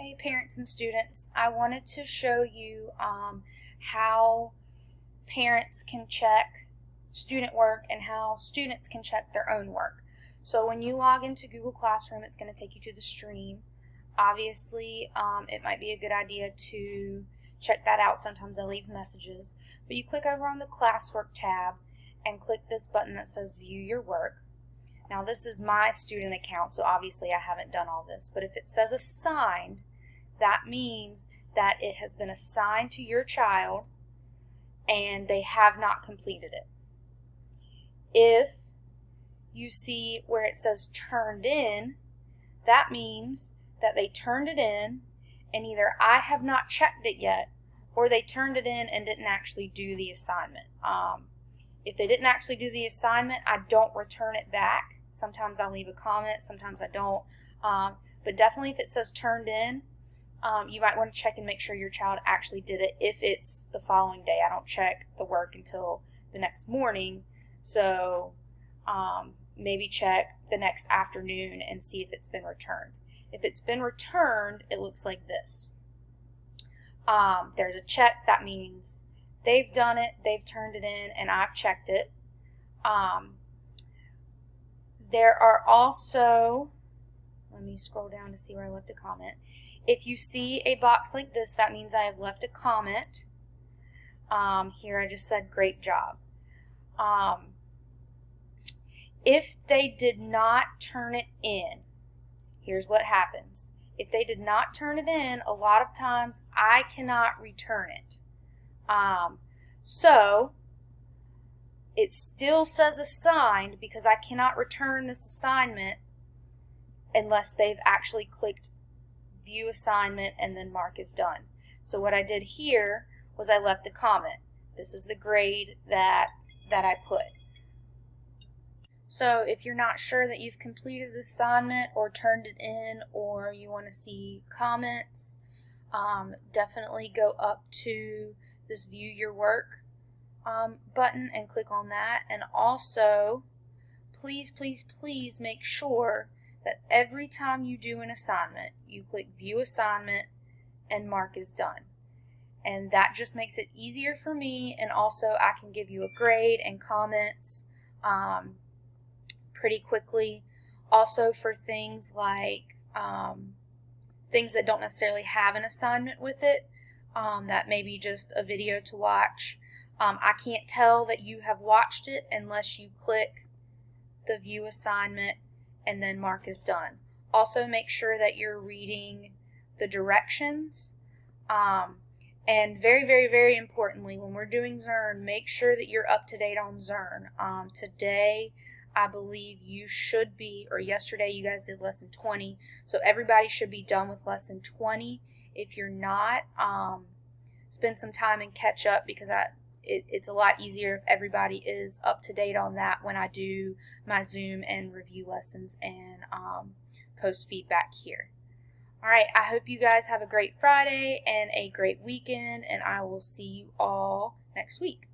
Hey parents and students, I wanted to show you how parents can check student work and how students can check their own work. So when you log into Google Classroom, it's going to take you to the stream. Obviously, it might be a good idea to check that out. Sometimes I leave messages. But you click over on the Classwork tab and click this button that says View Your Work. Now this is my student account, so obviously I haven't done all this, but if it says assigned, that means that it has been assigned to your child and they have not completed it. If you see where it says turned in, that means that they turned it in and either I have not checked it yet or they turned it in and didn't actually do the assignment. If they didn't actually do the assignment, I don't return it back. Sometimes I leave a comment, sometimes I don't. But definitely if it says turned in, you might want to check and make sure your child actually did it if it's the following day. I don't check the work until the next morning, so maybe check the next afternoon and see if it's been returned. If it's been returned, it looks like this. There's a check, that means they've done it, they've turned it in, and I've checked it. There are also, let me scroll down to see where I left a comment. If you see a box like this, that means I have left a comment. Here I just said great job. If they did not turn it in, here's what happens. If they did not turn it in, a lot of times I cannot return it. So it still says assigned because I cannot return this assignment unless they've actually clicked view assignment and then mark as done. So what I did here was I left a comment. This is the grade that I put. So if you're not sure that you've completed the assignment or turned it in, or you want to see comments, definitely go up to this View Your Work button and click on that. And also, please make sure that every time you do an assignment, you click View Assignment and mark as done. And that just makes it easier for me, and also I can give you a grade and comments pretty quickly. Also for things like things that don't necessarily have an assignment with it, that may be just a video to watch. I can't tell that you have watched it unless you click the view assignment and then mark as done. Also make sure that you're reading the directions. And very importantly, when we're doing Zearn, make sure that you're up to date on Zearn. Today, I believe you should be, or yesterday you guys did lesson 20, so everybody should be done with lesson 20. If you're not, spend some time and catch up, because it's a lot easier if everybody is up to date on that when I do my Zoom and review lessons and post feedback here. Alright, I hope you guys have a great Friday and a great weekend, and I will see you all next week.